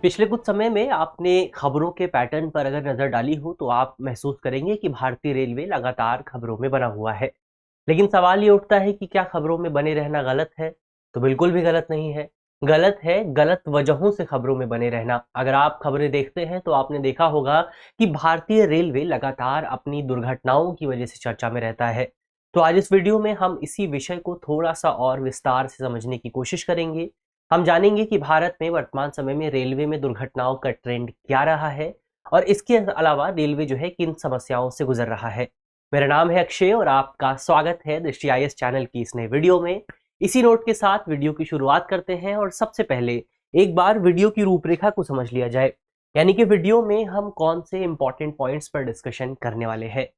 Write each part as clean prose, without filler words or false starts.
पिछले कुछ समय में आपने खबरों के पैटर्न पर अगर नजर डाली हो तो आप महसूस करेंगे कि भारतीय रेलवे लगातार खबरों में बना हुआ है। लेकिन सवाल ये उठता है कि क्या खबरों में बने रहना गलत है? तो बिल्कुल भी गलत नहीं है। गलत है गलत वजहों से खबरों में बने रहना। अगर आप खबरें देखते हैं तो आपने देखा होगा कि भारतीय रेलवे लगातार अपनी दुर्घटनाओं की वजह से चर्चा में रहता है। तो आज इस वीडियो में हम इसी विषय को थोड़ा सा और विस्तार से समझने की कोशिश करेंगे। हम जानेंगे कि भारत में वर्तमान समय में रेलवे में दुर्घटनाओं का ट्रेंड क्या रहा है और इसके अलावा रेलवे जो है किन समस्याओं से गुजर रहा है। मेरा नाम है अक्षय और आपका स्वागत है दृष्टि आईएएस चैनल की इस नए वीडियो में। इसी नोट के साथ वीडियो की शुरुआत करते हैं और सबसे पहले एक बार वीडियो की रूपरेखा को समझ लिया जाए, यानी कि वीडियो में हम कौन से इंपॉर्टेंट पॉइंट्स पर डिस्कशन करने वाले हैं।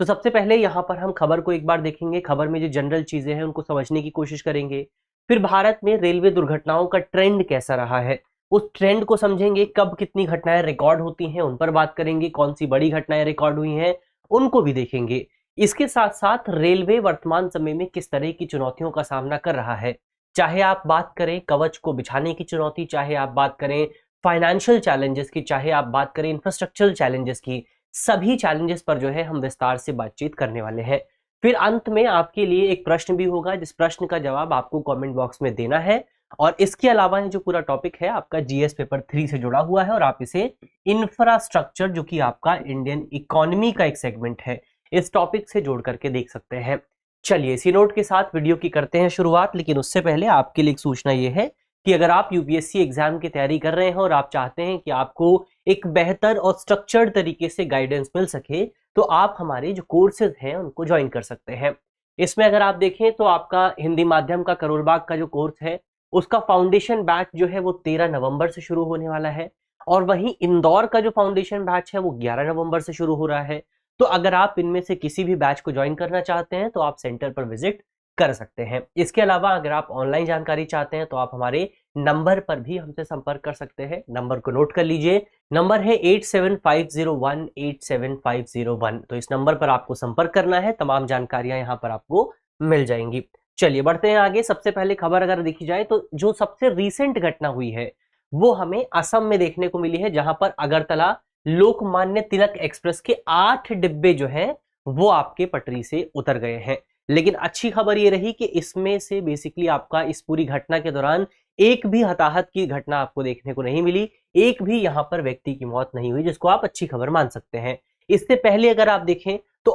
तो सबसे पहले यहाँ पर हम खबर को एक बार देखेंगे, खबर में जो जनरल चीजें हैं उनको समझने की कोशिश करेंगे। फिर भारत में रेलवे दुर्घटनाओं का ट्रेंड कैसा रहा है, उस ट्रेंड को समझेंगे। कब कितनी घटनाएं रिकॉर्ड होती हैं उन पर बात करेंगे, कौन सी बड़ी घटनाएं रिकॉर्ड हुई हैं उनको भी देखेंगे। इसके साथ साथ रेलवे वर्तमान समय में किस तरह की चुनौतियों का सामना कर रहा है, चाहे आप बात करें कवच को बिछाने की चुनौती, चाहे आप बात करें फाइनेंशियल चैलेंजेस की, चाहे आप बात करें इंफ्रास्ट्रक्चरल चैलेंजेस की, सभी चैलेंजेस पर जो है हम विस्तार से बातचीत करने वाले हैं। फिर अंत में आपके लिए एक प्रश्न भी होगा जिस प्रश्न का जवाब आपको कमेंट बॉक्स में देना है। और इसके अलावा ये जो पूरा टॉपिक है आपका जीएस पेपर 3 से जुड़ा हुआ है और आप इसे इंफ्रास्ट्रक्चर, जो कि आपका इंडियन इकोनॉमी का एक सेगमेंट है, इस टॉपिक से जोड़ करके देख सकते हैं। चलिए इसी नोट के साथ वीडियो की करते हैं शुरुआत। लेकिन उससे पहले आपके लिए एक सूचना ये है कि अगर आप यूपीएससी एग्जाम की तैयारी कर रहे हैं और आप चाहते हैं कि आपको एक बेहतर और स्ट्रक्चर्ड तरीके से गाइडेंस मिल सके, तो आप हमारे जो कोर्सेज हैं उनको ज्वाइन कर सकते हैं। इसमें अगर आप देखें तो आपका हिंदी माध्यम का करोल बाग का जो कोर्स है उसका फाउंडेशन बैच जो है वो 13 नवंबर से शुरू होने वाला है और वहीं इंदौर का जो फाउंडेशन बैच है वो 11 नवंबर से शुरू हो रहा है। तो अगर आप इनमें से किसी भी बैच को ज्वाइन करना चाहते हैं तो आप सेंटर पर विजिट कर सकते हैं। इसके अलावा अगर आप ऑनलाइन जानकारी चाहते हैं तो आप हमारे नंबर पर भी हमसे संपर्क कर सकते हैं। नंबर को नोट कर लीजिए, नंबर है 8750187501। तो इस नंबर पर आपको संपर्क करना है, तमाम जानकारियां यहाँ पर आपको मिल जाएंगी। चलिए बढ़ते हैं आगे। सबसे पहले खबर अगर देखी जाए तो जो सबसे रीसेंट घटना हुई है वो हमें असम में देखने को मिली है, जहां पर अगरतला लोकमान्य तिलक एक्सप्रेस के 8 डिब्बे जो हैं वो आपके पटरी से उतर गए हैं। लेकिन अच्छी खबर ये रही कि इसमें से बेसिकली आपका इस पूरी घटना के दौरान एक भी हताहत की घटना आपको देखने को नहीं मिली, एक भी यहां पर व्यक्ति की मौत नहीं हुई, जिसको आप अच्छी खबर मान सकते हैं। इससे पहले अगर आप देखें तो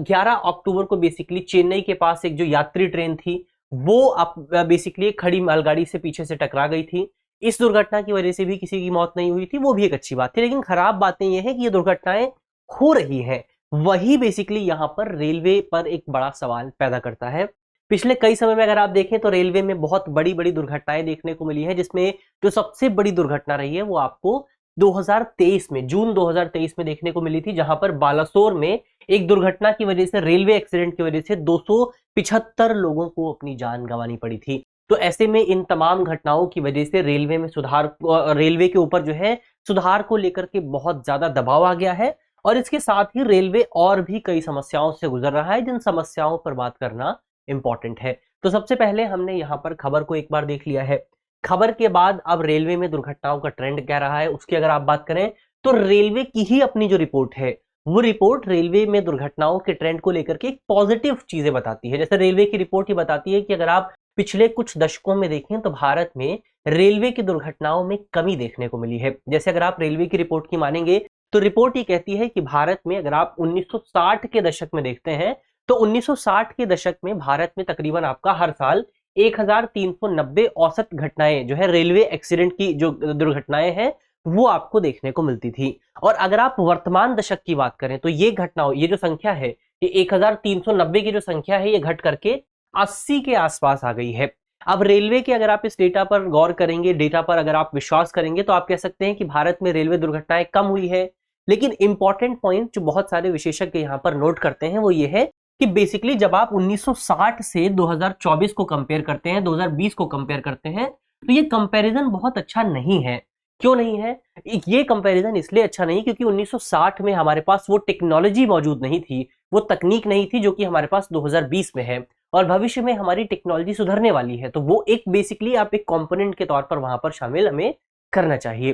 11 अक्टूबर को बेसिकली चेन्नई के पास एक जो यात्री ट्रेन थी वो बेसिकली एक खड़ी मालगाड़ी से पीछे से टकरा गई थी। इस दुर्घटना की वजह से भी किसी की मौत नहीं हुई थी, वो भी एक अच्छी बात थी। लेकिन खराब बातें ये है कि ये दुर्घटनाएं हो रही हैं, वही बेसिकली यहाँ पर रेलवे पर एक बड़ा सवाल पैदा करता है। पिछले कई समय में अगर आप देखें तो रेलवे में बहुत बड़ी बड़ी दुर्घटनाएं देखने को मिली है, जिसमें जो सबसे बड़ी दुर्घटना रही है वो आपको 2023 में, जून 2023 में देखने को मिली थी, जहां पर बालासोर में एक दुर्घटना की वजह से, रेलवे एक्सीडेंट की वजह से 275 लोगों को अपनी जान गंवानी पड़ी थी। तो ऐसे में इन तमाम घटनाओं की वजह से रेलवे में सुधार, रेलवे के ऊपर जो है सुधार को लेकर के बहुत ज्यादा दबाव आ गया है और इसके साथ ही रेलवे और भी कई समस्याओं से गुजर रहा है, जिन समस्याओं पर बात करना इंपॉर्टेंट है। तो सबसे पहले हमने यहाँ पर खबर को एक बार देख लिया है। खबर के बाद अब रेलवे में दुर्घटनाओं का ट्रेंड क्या रहा है उसकी अगर आप बात करें तो रेलवे की ही अपनी जो रिपोर्ट है वो रिपोर्ट रेलवे में दुर्घटनाओं के ट्रेंड को लेकर के एक पॉजिटिव चीजें बताती है। जैसे रेलवे की रिपोर्ट ही बताती है कि अगर आप पिछले कुछ दशकों में देखें तो भारत में रेलवे की दुर्घटनाओं में कमी देखने को मिली है। जैसे अगर आप रेलवे की रिपोर्ट की मानेंगे तो रिपोर्ट ये कहती है कि भारत में अगर आप 1960 के दशक में देखते हैं तो 1960 के दशक में भारत में तकरीबन आपका हर साल 1390 औसत घटनाएं जो है रेलवे एक्सीडेंट की जो दुर्घटनाएं हैं वो आपको देखने को मिलती थी। और अगर आप वर्तमान दशक की बात करें तो ये घटनाओं, ये जो संख्या है, ये 1390 की जो संख्या है ये घट करके 80 के आसपास आ गई है। अब रेलवे के अगर आप इस डेटा पर गौर करेंगे, डेटा पर अगर आप विश्वास करेंगे तो आप कह सकते हैं कि भारत में रेलवे दुर्घटनाएं कम हुई है। लेकिन इंपॉर्टेंट पॉइंट जो बहुत सारे विशेषज्ञ यहाँ पर नोट करते हैं वो ये है कि बेसिकली जब आप 1960 से 2024 को कंपेयर करते हैं, 2020 को कंपेयर करते हैं, तो ये कंपैरिजन बहुत अच्छा नहीं है। क्यों नहीं है? ये कंपैरिजन इसलिए अच्छा नहीं क्योंकि 1960 में हमारे पास वो टेक्नोलॉजी मौजूद नहीं थी, वो तकनीक नहीं थी जो कि हमारे पास 2020 में है और भविष्य में हमारी टेक्नोलॉजी सुधरने वाली है। तो वो एक बेसिकली आप एक कंपोनेंट के तौर पर वहां पर शामिल हमें करना चाहिए।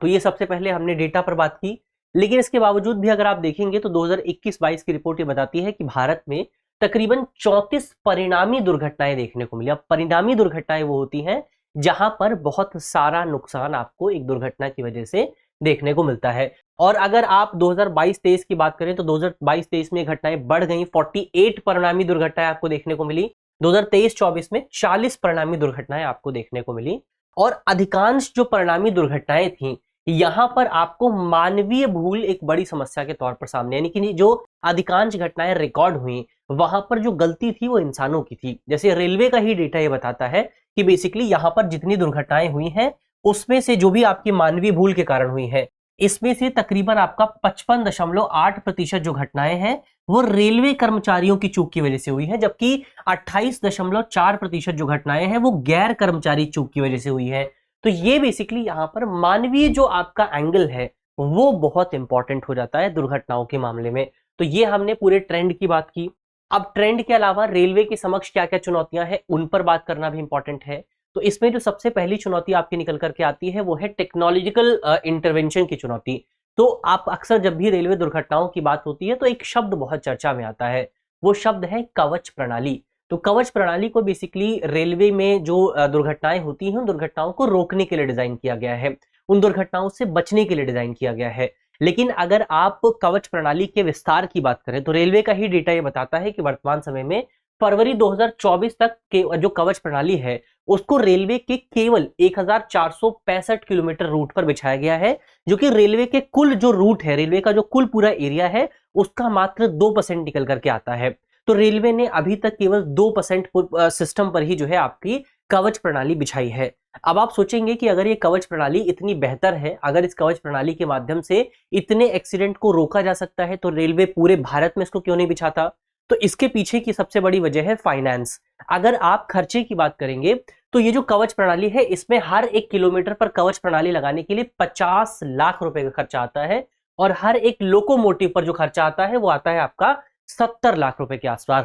तो ये सबसे पहले हमने डेटा पर बात की, लेकिन इसके बावजूद भी अगर आप देखेंगे तो 2021-22 की रिपोर्ट ये बताती है कि भारत में तकरीबन 34 परिणामी दुर्घटनाएं देखने को मिली। अब परिणामी दुर्घटनाएं वो होती हैं जहां पर बहुत सारा नुकसान आपको एक दुर्घटना की वजह से देखने को मिलता है। और अगर आप 2022-23 की बात करें तो 2022-23 में घटनाएं बढ़ गई, 48 परिणामी दुर्घटनाएं आपको देखने को मिली। 2023-24 में 40 परिणामी दुर्घटनाएं आपको देखने को मिली। और अधिकांश जो परिणामी दुर्घटनाएं थी, यहां पर आपको मानवीय भूल एक बड़ी समस्या के तौर पर सामने, यानी कि जो अधिकांश घटनाएं रिकॉर्ड हुई वहां पर जो गलती थी वो इंसानों की थी। जैसे रेलवे का ही डेटा ये बताता है कि बेसिकली यहां पर जितनी दुर्घटनाएं हुई हैं उसमें से जो भी आपकी मानवीय भूल के कारण हुई है, इसमें से तकरीबन आपका 55.8% जो घटनाएं हैं वो रेलवे कर्मचारियों की चूक की वजह से हुई है, जबकि 28.4% जो घटनाएं हैं वो गैर कर्मचारी चूक की वजह से हुई है। तो ये बेसिकली यहाँ पर मानवीय जो आपका एंगल है वो बहुत इंपॉर्टेंट हो जाता है दुर्घटनाओं के मामले में। तो ये हमने पूरे ट्रेंड की बात की। अब ट्रेंड के अलावा रेलवे के समक्ष क्या क्या चुनौतियां हैं उन पर बात करना भी इंपॉर्टेंट है। तो इसमें जो सबसे पहली चुनौती आपकी निकल करके आती है वो है टेक्नोलॉजिकल इंटरवेंशन की चुनौती। तो आप अक्सर जब भी रेलवे दुर्घटनाओं की बात होती है तो एक शब्द बहुत चर्चा में आता है, वो शब्द है कवच प्रणाली। तो कवच प्रणाली को बेसिकली रेलवे में जो दुर्घटनाएं होती हैं उन दुर्घटनाओं को रोकने के लिए डिजाइन किया गया है, उन दुर्घटनाओं से बचने के लिए डिजाइन किया गया है। लेकिन अगर आप कवच प्रणाली के विस्तार की बात करें तो रेलवे का ही डेटा ये बताता है कि वर्तमान समय में फरवरी 2024 तक के जो कवच प्रणाली है उसको रेलवे के केवल 1465 किलोमीटर रूट पर बिछाया गया है, जो कि रेलवे के कुल जो रूट है, रेलवे का जो कुल पूरा एरिया है उसका मात्र 2% निकल करके आता है। तो रेलवे ने अभी तक केवल 2% सिस्टम पर ही जो है आपकी कवच प्रणाली बिछाई है। अब आप सोचेंगे कि अगर ये कवच प्रणाली इतनी बेहतर है, अगर इस कवच प्रणाली के माध्यम से इतने एक्सीडेंट को रोका जा सकता है तो रेलवे पूरे भारत में इसको क्यों नहीं बिछाता? तो इसके पीछे की सबसे बड़ी वजह है फाइनेंस। अगर आप खर्चे की बात करेंगे तो ये जो कवच प्रणाली है इसमें हर 1 किलोमीटर पर कवच प्रणाली लगाने के लिए 50 लाख रुपए का खर्चा आता है, और हर एक लोकोमोटिव पर जो खर्चा आता है वो आता है आपका 70 लाख रुपए के आसपास।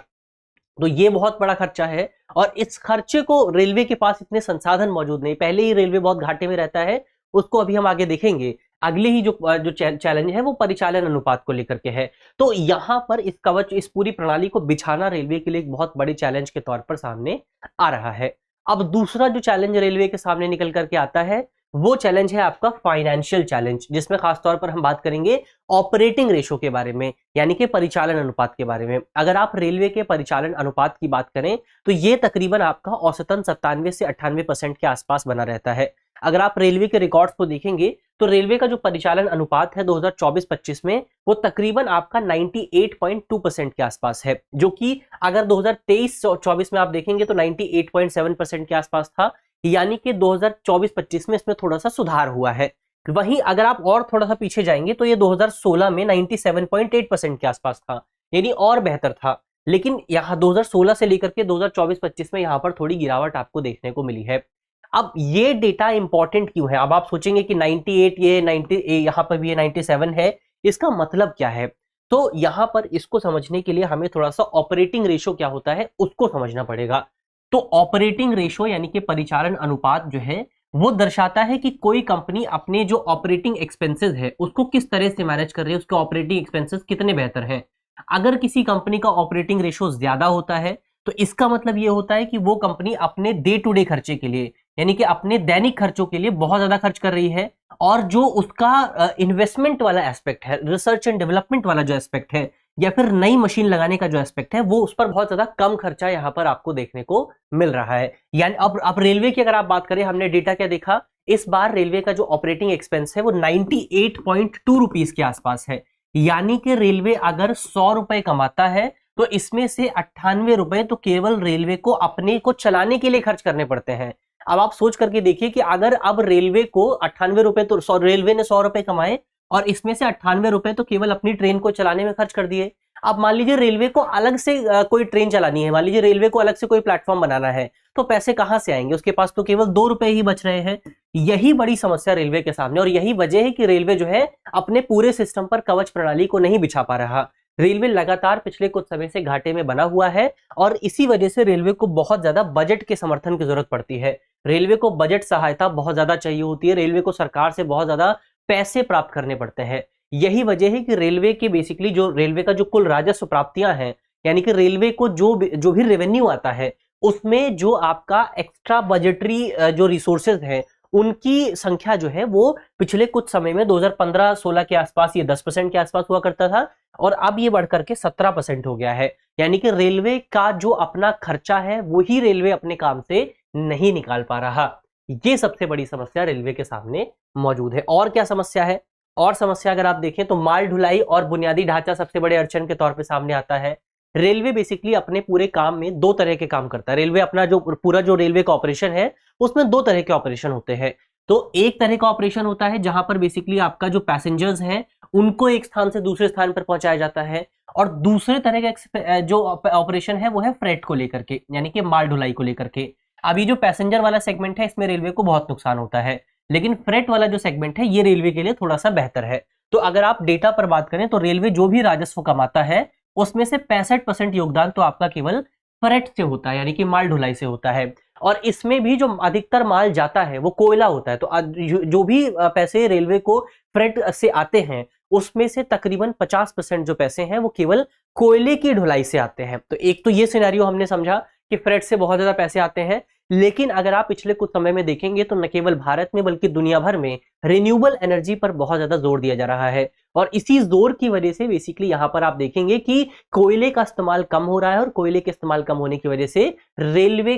तो ये बहुत बड़ा खर्चा है, और इस खर्चे को रेलवे के पास इतने संसाधन मौजूद नहीं, पहले ही रेलवे बहुत घाटे में रहता है, उसको अभी हम आगे देखेंगे। अगले ही जो चैलेंज है वो परिचालन अनुपात को लेकर के है। तो यहां पर इस पूरी प्रणाली को बिछाना रेलवे के लिए एक बहुत बड़े चैलेंज के तौर पर सामने आ रहा है। अब दूसरा जो चैलेंज रेलवे के सामने निकल करके आता है वो चैलेंज है आपका फाइनेंशियल चैलेंज, जिसमें खासतौर पर हम बात करेंगे ऑपरेटिंग रेशो के बारे में, यानी कि परिचालन अनुपात के बारे में। अगर आप रेलवे के परिचालन अनुपात की बात करें तो ये तकरीबन आपका औसतन 97 से 98% के आसपास बना रहता है। अगर आप रेलवे के रिकॉर्ड्स को देखेंगे तो रेलवे का जो परिचालन अनुपात है 2024-25 में वो तकरीबन आपका 98.2% के आसपास है, जो कि अगर 2023-24 में आप देखेंगे तो 98.7% के आसपास था, यानी कि 2024-25 में इसमें थोड़ा सा सुधार हुआ है। वहीं अगर आप और थोड़ा सा पीछे जाएंगे तो ये 2016 में 97.8% के आसपास था, यानी और बेहतर था। लेकिन यहाँ 2016 से लेकर के 2024-25 में यहाँ पर थोड़ी गिरावट आपको देखने को मिली है। अब ये डेटा इंपॉर्टेंट क्यों है? अब आप सोचेंगे कि 98 ये 90 यहाँ पर भी ये 97 है, इसका मतलब क्या है? तो यहाँ पर इसको समझने के लिए हमें थोड़ा सा ऑपरेटिंग रेशो क्या होता है उसको समझना पड़ेगा। तो ऑपरेटिंग रेशो यानी कि परिचालन अनुपात जो है वो दर्शाता है कि कोई कंपनी अपने जो ऑपरेटिंग एक्सपेंसेस है उसको किस तरह से मैनेज कर रही है, उसके ऑपरेटिंग एक्सपेंसेस कितने बेहतर हैं। अगर किसी कंपनी का ऑपरेटिंग रेशो ज्यादा होता है तो इसका मतलब ये होता है कि वो कंपनी अपने डे टू डे खर्चे के लिए, यानी कि अपने दैनिक खर्चों के लिए बहुत ज्यादा खर्च कर रही है, और जो उसका इन्वेस्टमेंट वाला एस्पेक्ट है, रिसर्च एंड डेवलपमेंट वाला जो एस्पेक्ट है, या फिर नई मशीन लगाने का जो एस्पेक्ट है, वो उस पर बहुत ज्यादा कम खर्चा यहाँ पर आपको देखने को मिल रहा है। यानी अब रेलवे की अगर आप बात करें, हमने डेटा क्या देखा, इस बार रेलवे का जो ऑपरेटिंग एक्सपेंस है वो 98.2 रुपीज के आसपास है। यानी कि रेलवे अगर 100 रुपए कमाता है तो इसमें से 98 रुपए तो केवल रेलवे को अपने को चलाने के लिए खर्च करने पड़ते हैं। अब आप सोच करके देखिए कि अगर अब रेलवे को 98 रुपए, तो रेलवे ने 100 रुपए कमाए और इसमें से 98 रुपए तो केवल अपनी ट्रेन को चलाने में खर्च कर दिए। अब मान लीजिए रेलवे को अलग से कोई ट्रेन चलानी है, मान लीजिए रेलवे को अलग से कोई प्लेटफॉर्म बनाना है, तो पैसे कहां से आएंगे? उसके पास तो केवल 2 रुपए ही बच रहे हैं। यही बड़ी समस्या रेलवे के सामने, और यही वजह है कि रेलवे जो है अपने पूरे सिस्टम पर कवच प्रणाली को नहीं बिछा पा रहा। रेलवे लगातार पिछले कुछ समय से घाटे में बना हुआ है और इसी वजह से रेलवे को बहुत ज्यादा बजट के समर्थन की जरूरत पड़ती है। रेलवे को बजट सहायता बहुत ज्यादा चाहिए होती है, रेलवे को सरकार से बहुत ज्यादा पैसे प्राप्त करने पड़ते हैं। यही वजह है कि रेलवे के बेसिकली जो रेलवे का जो कुल राजस्व प्राप्तियां हैं, यानी कि रेलवे को जो भी रेवेन्यू आता है उसमें जो आपका एक्स्ट्रा बजटरी जो रिसोर्सेज हैं उनकी संख्या जो है वो पिछले कुछ समय में 2015-16 के आसपास ये 10% के आसपास हुआ करता था और अब ये बढ़कर के 17% हो गया है। यानी कि रेलवे का जो अपना खर्चा है वही रेलवे अपने काम से नहीं निकाल पा रहा। ये सबसे बड़ी समस्या रेलवे के सामने मौजूद है। और क्या समस्या है? और समस्या अगर आप देखें तो माल ढुलाई और बुनियादी ढांचा सबसे बड़े अड़चन के तौर पे सामने आता है। रेलवे बेसिकली अपने पूरे काम में दो तरह के काम करता है। रेलवे अपना जो पूरा जो रेलवे का ऑपरेशन है उसमें दो तरह के ऑपरेशन होते हैं। तो एक तरह का ऑपरेशन होता है जहां पर बेसिकली आपका जो पैसेंजर्स हैं उनको एक स्थान से दूसरे स्थान पर पहुंचाया जाता है, और दूसरे तरह का जो ऑपरेशन है वो है फ्रेट को लेकर के, यानी कि माल ढुलाई को लेकर के। अभी जो पैसेंजर वाला सेगमेंट है इसमें रेलवे को बहुत नुकसान होता है, लेकिन फ्रेट वाला जो सेगमेंट है ये रेलवे के लिए थोड़ा सा बेहतर है। तो अगर आप डेटा पर बात करें तो रेलवे जो भी राजस्व कमाता है उसमें से 65% योगदान तो आपका केवल फ्रेट से होता है, यानी कि माल ढुलाई से होता है। और इसमें भी जो अधिकतर माल जाता है वो कोयला होता है। तो जो भी पैसे रेलवे को फ्रेट से आते हैं उसमें से तकरीबन 50% जो पैसे हैं वो केवल कोयले की ढुलाई से आते हैं। तो एक तो ये सिनेरियो हमने समझा कि फ्रेट से बहुत ज्यादा पैसे आते हैं, लेकिन अगर आप पिछले कुछ समय में देखेंगे तो न केवल भारत में बल्कि दुनिया भर में रिन्यूएबल एनर्जी पर बहुत ज्यादा जोर दिया जा रहा है। और इसी जोर की वजह से बेसिकली यहां पर आप देखेंगे कि कोयले का इस्तेमाल कम हो रहा है, और कोयले के इस्तेमाल कम होने की वजह से रेलवे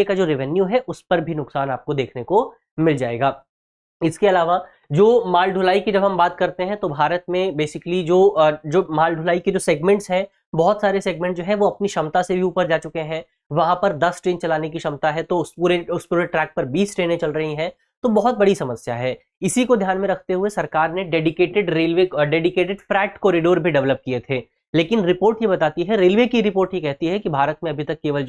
का जो रेवेन्यू है उस पर भी नुकसान आपको देखने को मिल जाएगा। इसके अलावा जो माल ढुलाई की जब हम बात करते हैं तो भारत में बेसिकली जो माल ढुलाई के जो सेगमेंट्स हैं, बहुत सारे सेगमेंट जो है वो अपनी क्षमता से भी ऊपर जा चुके हैं। वहां पर 10 ट्रेन चलाने की क्षमता है तो उस पूरे ट्रैक पर 20 ट्रेनें चल रही हैं। तो बहुत बड़ी समस्या है। इसी को ध्यान में रखते हुए सरकार ने डेडिकेटेड फ्रैट कॉरिडोर भी डेवलप किए थे, लेकिन रिपोर्ट ये बताती है, रेलवे की रिपोर्ट ये कहती है कि भारत में अभी तक केवल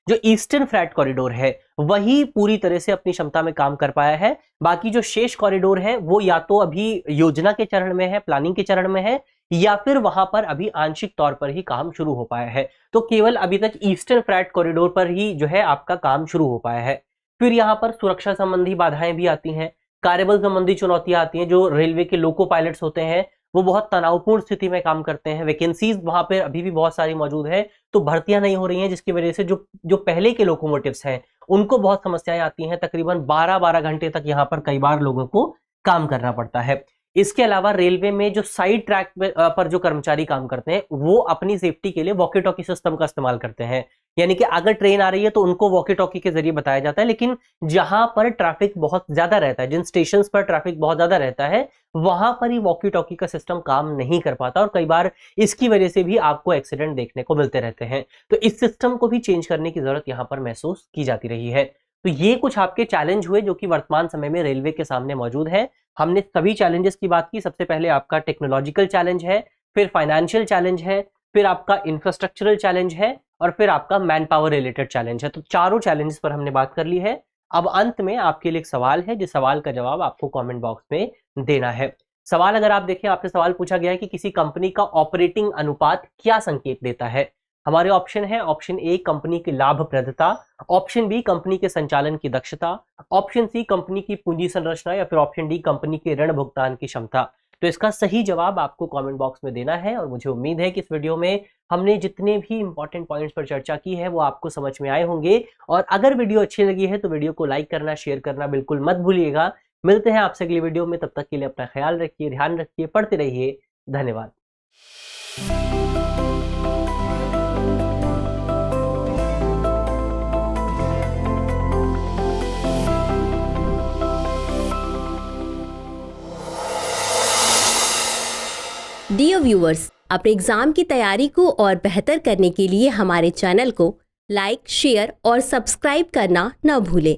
जो ईस्टर्न फ्रैट कॉरिडोर है वही पूरी तरह से अपनी क्षमता में काम कर पाया है। बाकी जो शेष कॉरिडोर है वो या तो अभी योजना के चरण में है, प्लानिंग के चरण में है, या फिर वहां पर अभी आंशिक तौर पर ही काम शुरू हो पाया है। तो केवल अभी तक ईस्टर्न फ्रैट कॉरिडोर पर ही जो है आपका काम शुरू हो पाया है। फिर यहाँ पर सुरक्षा संबंधी बाधाएं भी आती हैं, कार्यबल संबंधी चुनौतियां आती हैं। जो रेलवे के लोको पायलट्स होते हैं वो बहुत तनावपूर्ण स्थिति में काम करते हैं, वैकेंसीज वहां पे अभी भी बहुत सारी मौजूद है, तो भर्तियां नहीं हो रही हैं, जिसकी वजह से जो पहले के लोकोमोटिव्स हैं उनको बहुत समस्याएं आती हैं। तकरीबन 12-12 घंटे तक यहाँ पर कई बार लोगों को काम करना पड़ता है। इसके अलावा रेलवे में जो साइड ट्रैक पर जो कर्मचारी काम करते हैं वो अपनी सेफ्टी के लिए वॉकी टॉकी सिस्टम का इस्तेमाल करते हैं, यानी कि अगर ट्रेन आ रही है तो उनको वॉकी टॉकी के जरिए बताया जाता है। लेकिन जहां पर ट्रैफिक बहुत ज्यादा रहता है, जिन स्टेशन पर ट्रैफिक बहुत ज्यादा रहता है, वहां पर ही वॉकी टॉकी का सिस्टम काम नहीं कर पाता और कई बार इसकी वजह से भी आपको एक्सीडेंट देखने को मिलते रहते हैं। तो इस सिस्टम को भी चेंज करने की जरूरत यहाँ पर महसूस की जाती रही है। तो ये कुछ आपके चैलेंज हुए जो कि वर्तमान समय में रेलवे के सामने मौजूद है। हमने सभी चैलेंजेस की बात की। सबसे पहले आपका टेक्नोलॉजिकल चैलेंज है, फिर फाइनेंशियल चैलेंज है, फिर आपका इंफ्रास्ट्रक्चरल चैलेंज है, और फिर आपका मैन पावर रिलेटेड चैलेंज है। तो चारों चैलेंजेस पर हमने बात कर ली है। अब अंत में आपके लिए एक सवाल है, जिस सवाल का जवाब आपको कमेंट बॉक्स में देना है। सवाल अगर आप देखें, आपसे सवाल पूछा गया है कि किसी कंपनी का ऑपरेटिंग अनुपात क्या संकेत देता है। हमारे ऑप्शन है, ऑप्शन ए कंपनी की लाभप्रदता, ऑप्शन बी कंपनी के संचालन की दक्षता, ऑप्शन सी कंपनी की पूंजी संरचना, या फिर ऑप्शन डी कंपनी के ऋण भुगतान की क्षमता। तो इसका सही जवाब आपको कमेंट बॉक्स में देना है। और मुझे उम्मीद है कि इस वीडियो में हमने जितने भी इंपॉर्टेंट पॉइंट्स पर चर्चा की है वो आपको समझ में आए होंगे। और अगर वीडियो अच्छी लगी है तो वीडियो को लाइक करना, शेयर करना बिल्कुल मत भूलिएगा। मिलते हैं आपसे अगली वीडियो में, तब तक के लिए अपना ख्याल रखिए, ध्यान रखिए, पढ़ते रहिए। धन्यवाद। डियर व्यूअर्स, अपने एग्जाम की तैयारी को और बेहतर करने के लिए हमारे चैनल को लाइक, शेयर और सब्सक्राइब करना न भूलें।